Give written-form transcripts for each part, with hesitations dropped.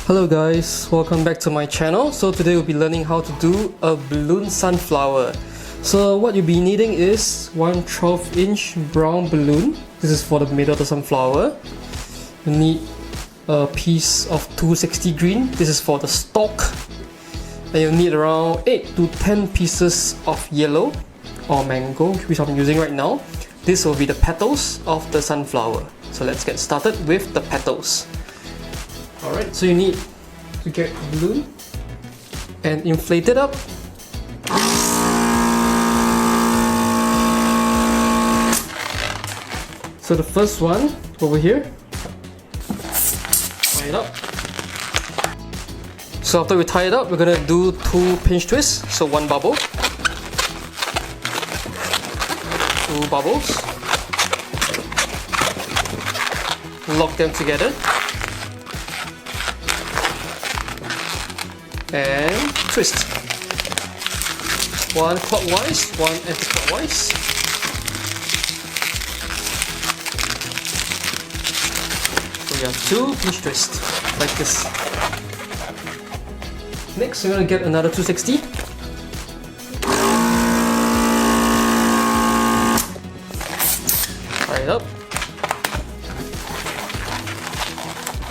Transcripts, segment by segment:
Hello guys, welcome back to my channel. So today we'll be learning how to do a balloon sunflower. So what you'll be needing is one 12-inch brown balloon. This is for the middle of the sunflower. You need a piece of 260 green. This is for the stalk. And you'll need around 8 to 10 pieces of yellow or mango, which I'm using right now. This will be the petals of the sunflower. So let's get started with the petals. Alright, so you need to get the balloon and inflate it up. So the first one over here, tie it up. So after we tie it up, we're gonna do 2 pinch twists. So 1 bubble, 2 bubbles, lock them together. And twist. 1 clockwise, 1 anti-clockwise. So we have 2 pinch twists, like this. Next, we're going to get another 260. Tie it up.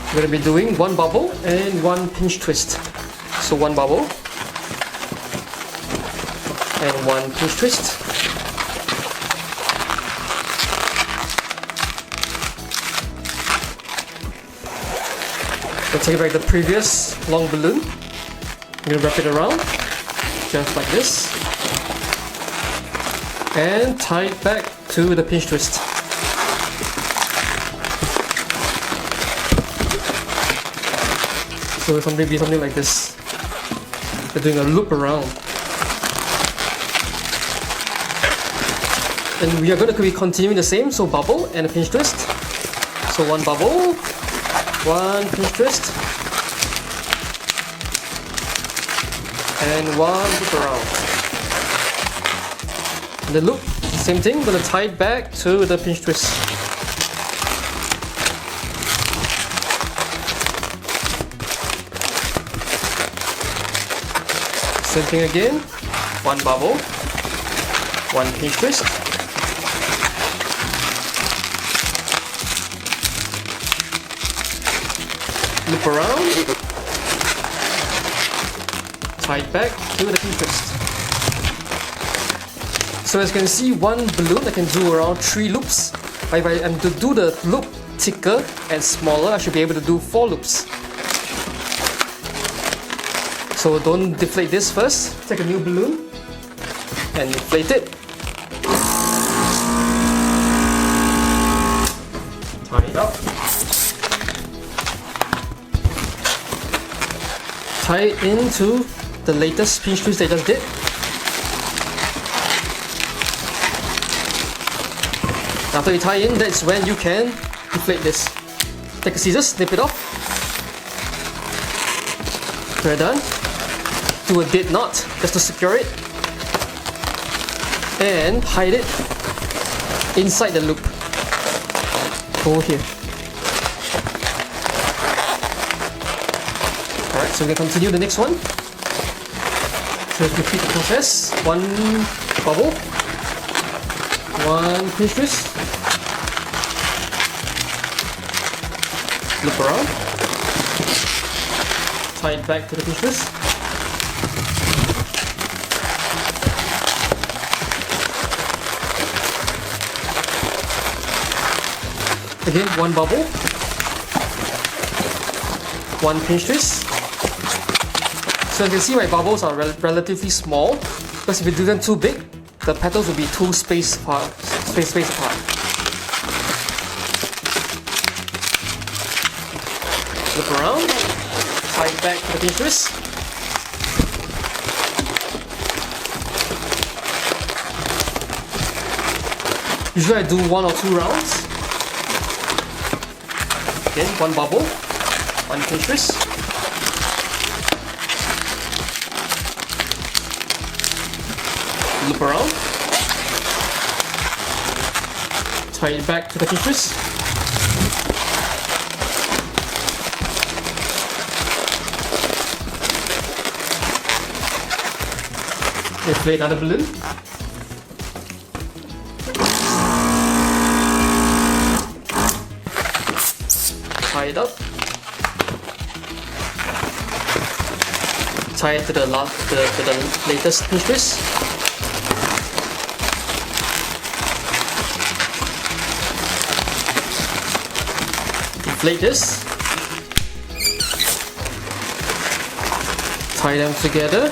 We're going to be doing 1 bubble and 1 pinch twist. So 1 bubble and 1 pinch twist. So take back the previous long balloon. I'm going to wrap it around just like this and tie it back to the pinch twist. So something like this. We're doing a loop around. And we are going to be continuing the same, so bubble and a pinch twist. So 1 bubble, 1 pinch twist, and 1 loop around. And the loop, same thing, we're going to tie it back to the pinch twist. Same thing again, 1 bubble, 1 pinch twist, loop around, tie it back to the pinch twist. So as you can see, 1 balloon I can do around 3 loops. But if I am to do the loop thicker and smaller, I should be able to do 4 loops. So don't deflate this first. Take a new balloon and inflate it. Tie it up. Tie it into the latest pinch twist I just did. After you tie in, that's when you can deflate this. Take a scissors, snip it off. We're done. Do a dead knot just to secure it and hide it inside the loop over here. Alright, so we can continue the next one. So let's repeat the process. 1 bubble, 1 pinch twist, loop around, tie it back to the pinch twist. Again, 1 bubble, 1 pinch twist. So you can see my bubbles are relatively small, because if you do them too big, the petals will be too spaced apart. Loop around, tie it back to the pinch twist. Usually I do 1 or 2 rounds. Again, 1 bubble, 1 pinch twist, loop around, tie it back to the pinch twist, Inflate another balloon. Tie it up. Tie it to the latest pinch twist. Inflate this. Tie them together.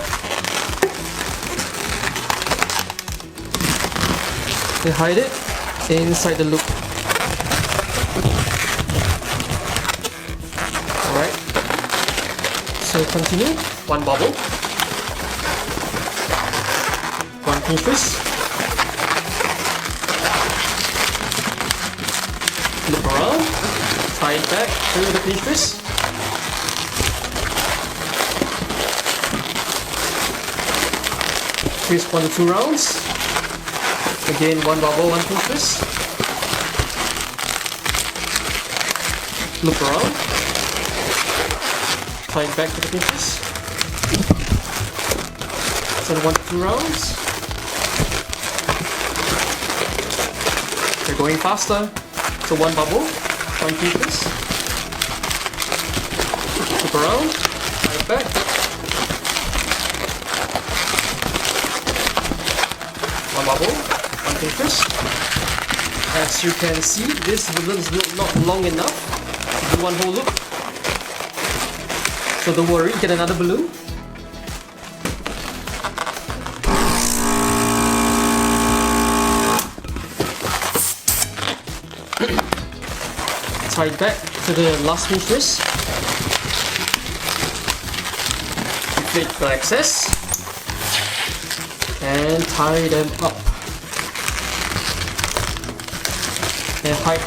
Then hide it inside the loop. Alright. So continue. One bubble. One pinch twist. Loop around. Tie it back to the pinch twist. Twist 1 to 2 rounds. Again, one bubble, one pinch twist. Loop around. Tie it back to the pinch twist. So 1 to 2 rounds. They're going faster. So one bubble, one pinch twist. Loop around. Tie it back. One bubble, one pinch twist. As you can see, this balloon is not long enough to do one whole loop. So don't worry, get another balloon. Tie it back to the last pinch twist. Inflate the excess. And tie them up. And hide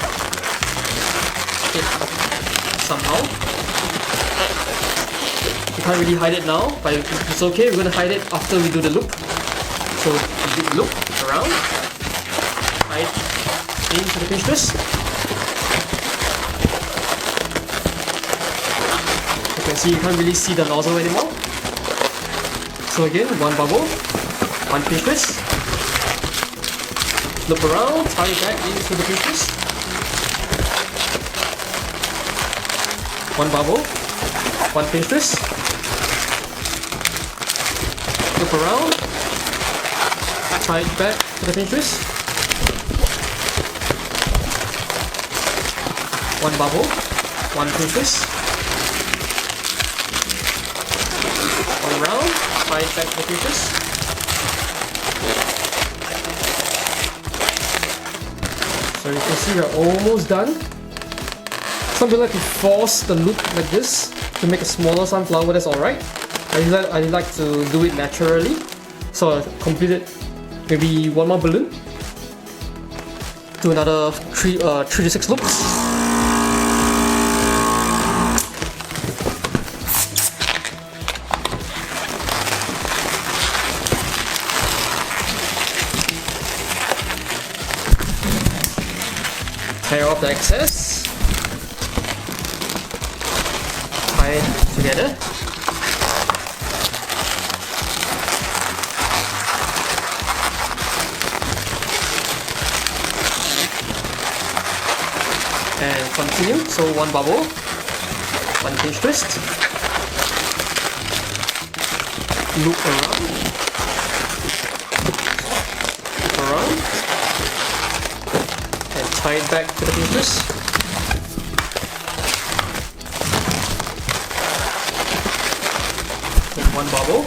it somehow. You can't really hide it now, but it's okay. We're gonna hide it after we do the loop. So do the loop around, hide into the pinch twist. You can see you can't really see the nozzle anymore. So again, one bubble. One pinch twist. Loop around, tie it back into the pinch twist. One bubble, one pinch twist. Loop around, tie it back to the pinch twist. One bubble, one pinch twist. One round, tie it back to the pinch twist. So you can see we're almost done. Some people like to force the loop like this to make a smaller sunflower, that's alright. I like to do it naturally. So I completed maybe one more balloon. Do another 3 to 6 loops. Tear off the excess, tie it together, and continue. So one bubble, one pinch twist, loop around, tie it back to the pinch twist. One bubble,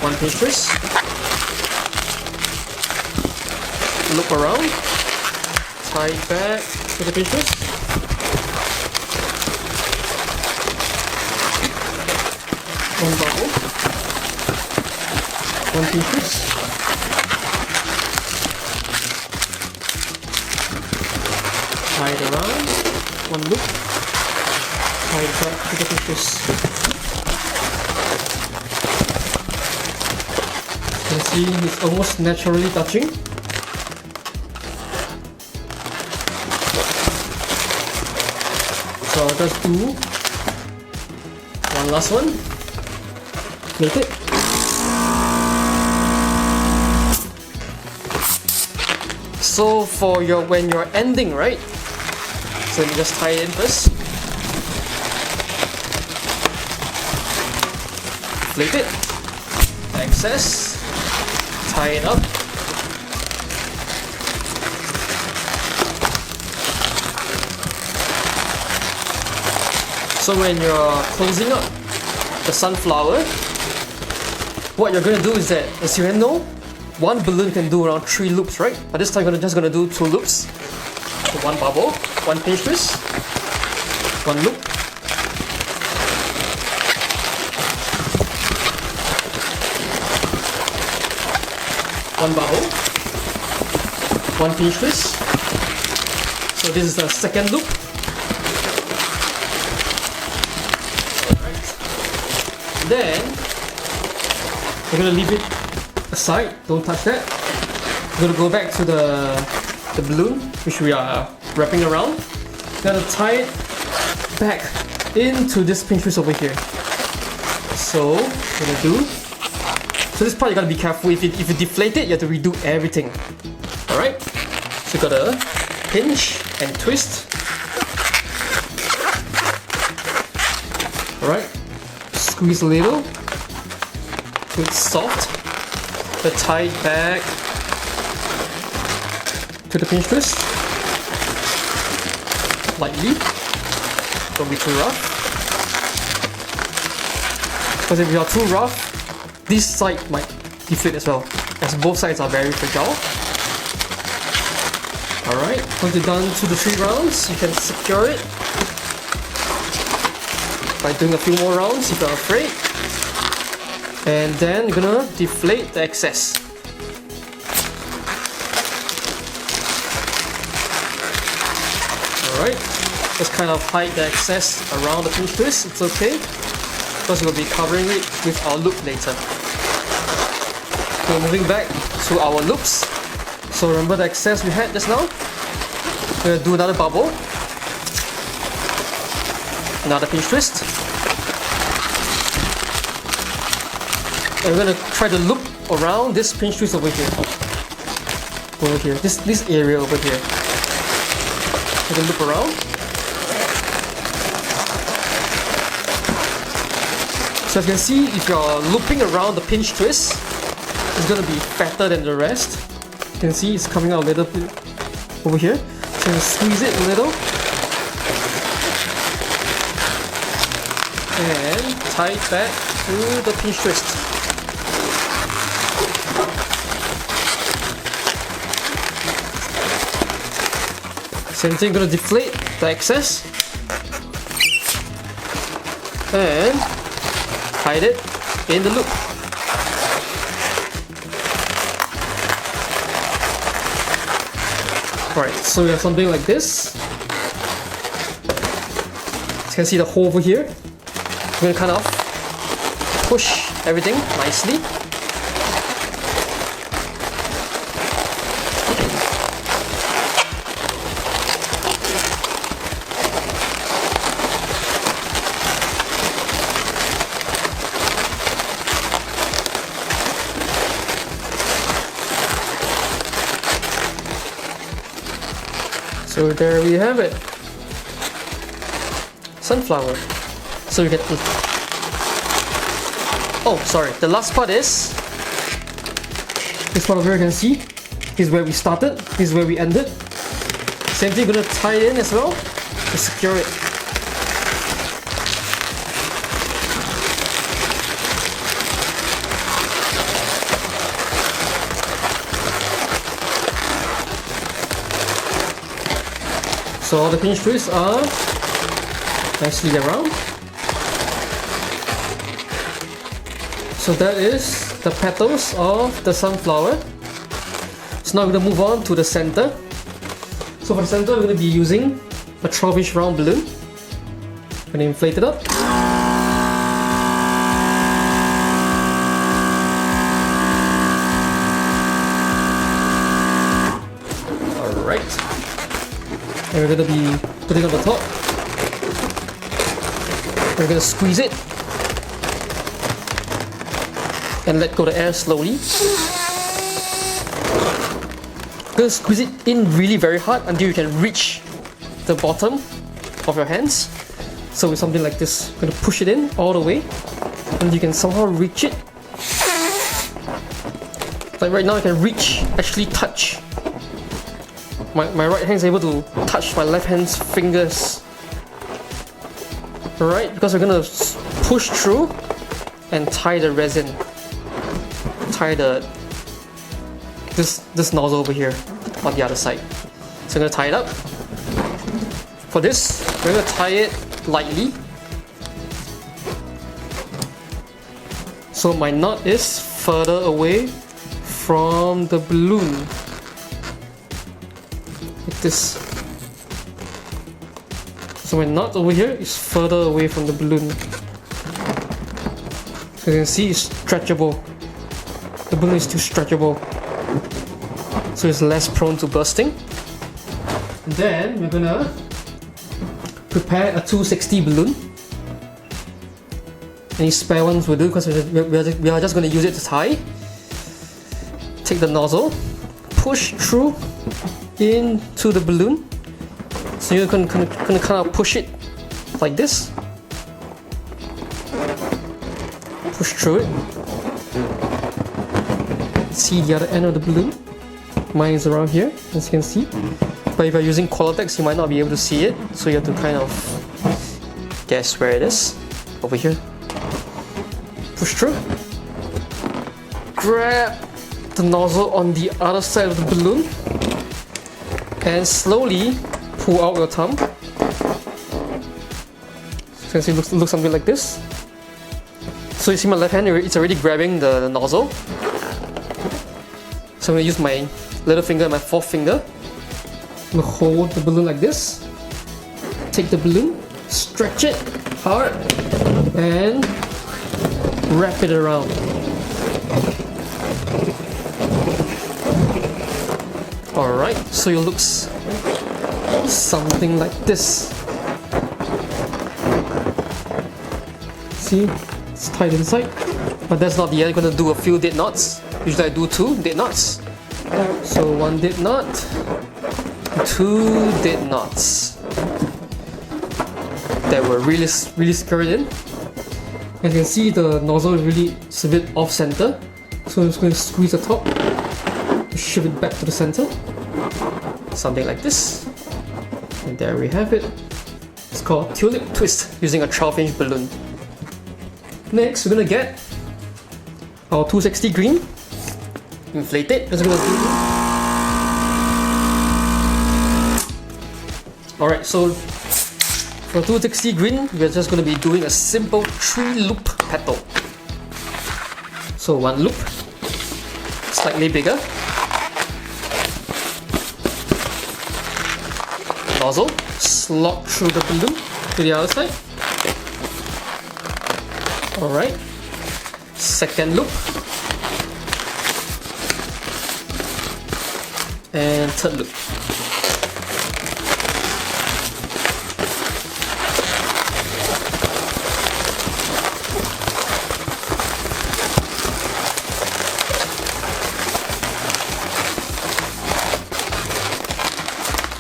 one pinch twist, loop around, tie it back to the pinch twist. One bubble, one pinch twist. Tie it around, one loop, tie it back to the pinch twist. You can see it's almost naturally touching. So I'll just do one last one, make it. So for when you're ending, right? So let me just tie it in first. Flip it. Excess. Tie it up. So when you're closing up the sunflower, what you're gonna do is that, as you know, one balloon can do around 3 loops, right? But this time you're just gonna do 2 loops. So 1 bubble, 1 pinch twist, 1 loop. One bubble, 1 pinch twist. So this is the second loop. Then we're gonna leave it aside, don't touch that. We're gonna go back to the balloon which we are wrapping around. We're gonna tie it back into this pinch twist over here. So we're gonna do. So this part you gotta be careful. If you deflate it, you have to redo everything. Alright? So you gotta pinch and twist. Alright? Squeeze a little so it's soft. Then tie it back to the pinch twist lightly. Don't be too rough, because if you are too rough, this side might deflate as well, as both sides are very fragile. Alright, once you're done 2 to 3 rounds, you can secure it by doing a few more rounds if you're afraid. And then you're gonna deflate the excess. Alright, just kind of hide the excess around the pinch twist, it's okay, because we'll be covering it with our loop later. So moving back to our loops. So remember the excess we had just now? We're gonna do another bubble. Another pinch twist. And we're gonna try to loop around this pinch twist over here. Over here. This area over here. We're gonna loop around. So as you can see, if you're looping around the pinch twist, it's gonna be fatter than the rest. You can see it's coming out a little bit over here. So you squeeze it a little. And tie it back to the pinch twist. Same thing, gonna deflate the excess and hide it in the loop. Alright, so we have something like this. You can see the hole over here. We're gonna kind of push everything nicely. So there we have it. Sunflower. So you get the... Oh, sorry. The last part is... This part over here you can see. This is where we started. This is where we ended. Same thing, gonna tie it in as well to secure it. So all the pinch twists are nicely around. So that is the petals of the sunflower. So now we're going to move on to the center. So for the center, we're going to be using a 12-inch round balloon. I'm going to inflate it up. Alright. And we're going to be putting on the top. We're going to squeeze it and let go the air slowly. gonna squeeze it in really very hard until you can reach the bottom of your hands. So with something like this, I'm gonna push it in all the way, and you can somehow reach it. Like right now, I can reach, actually touch. My right hand is able to touch my left hand's fingers. Alright, because we're gonna push through and tie the resin. Tie this nozzle over here on the other side. So I'm gonna tie it up. For this, we're gonna tie it lightly. So my knot is further away from the balloon. Like this. So my knot over here is further away from the balloon. So you can see it's stretchable. The balloon is still stretchable. So it's less prone to bursting. And then we're gonna prepare a 260 balloon. Any spare ones will do because we are just going to use it to tie. Take the nozzle, push through into the balloon. So you're going to kind of push it like this. Push through it. See the other end of the balloon. Mine is around here, as you can see. But if you're using Qualatex, you might not be able to see it. So you have to kind of guess where it is. Over here. Push through. Grab the nozzle on the other side of the balloon. And slowly pull out your thumb. So you can see it looks something like this. So you see my left hand, it's already grabbing the nozzle. So I'm going to use my little finger and my fourth finger. I'm going to hold the balloon like this. Take the balloon, stretch it hard, and wrap it around. Alright, so it looks something like this. See, it's tied inside. But that's not the end, I'm going to do a few dead knots. Usually I do 2 dead knots. So 1 dead knot, 2 dead knots that were really scurried in. As you can see, the nozzle is really a bit off center. So I'm just going to squeeze the top to shift it back to the center. Something like this. And there we have it. It's called tulip twist using a 12-inch balloon. Next, we're going to get our 260 green. Inflate it. That's what we're going to do. Alright, so for 260 green, we're just going to be doing a simple 3-loop petal. So 1 loop, slightly bigger. Nozzle, slot through the balloon to the other side. Alright, 2nd loop. And 3rd loop.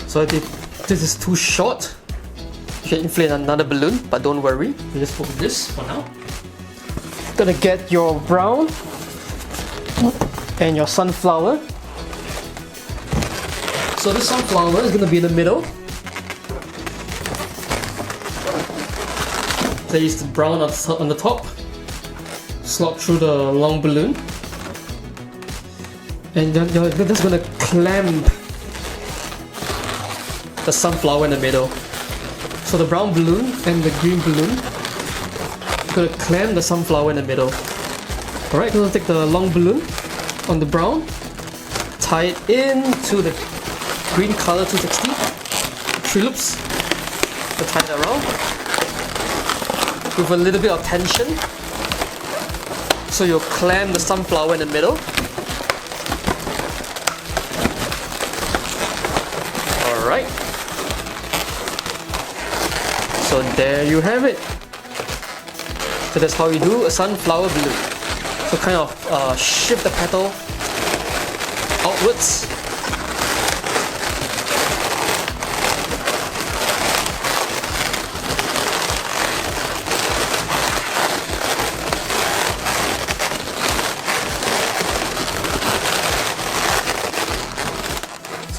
So if this is too short, you can inflate another balloon, but don't worry, we just hold this for now. Gonna get your brown and your sunflower. So the sunflower is gonna be in the middle. Place the brown on the top. Slot through the long balloon. And then you're just gonna clamp the sunflower in the middle. So the brown balloon and the green balloon, you're gonna clamp the sunflower in the middle. Alright, gonna take the long balloon on the brown, tie it into the green color 260, 3 loops, to tie it around with a little bit of tension. So you'll clamp the sunflower in the middle. Alright. So there you have it. So that's how you do a sunflower balloon. So kind of shift the petal outwards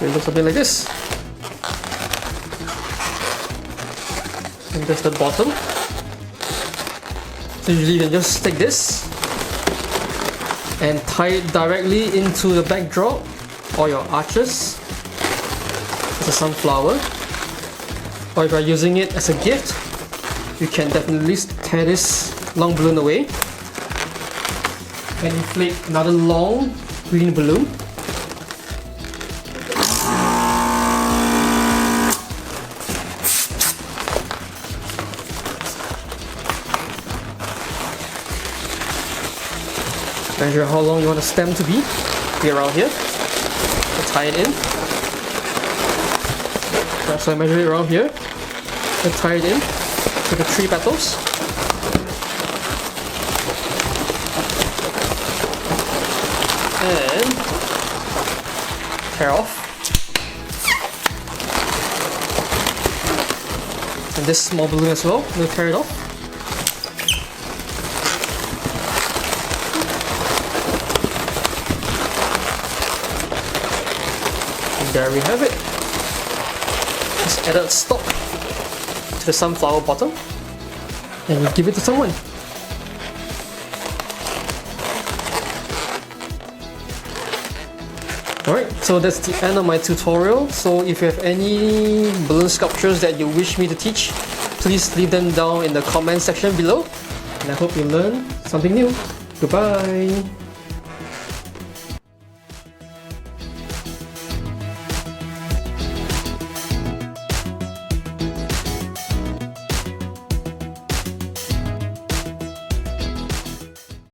So it looks something like this. And that's the bottom. So usually you can just take this and tie it directly into the backdrop or your arches. It's a sunflower. Or if you're using it as a gift, you can definitely tear this long balloon away and inflate another long green balloon. Measure how long you want the stem to be around here. So tie it in. So I measure it around here and tie it in to the 3 petals. And tear off. And this small balloon as well, we'll tear it off. And there we have it. Just add a stalk to the sunflower bottom and you give it to someone. Alright, so that's the end of my tutorial. So if you have any balloon sculptures that you wish me to teach, please leave them down in the comment section below. And I hope you learned something new. Goodbye!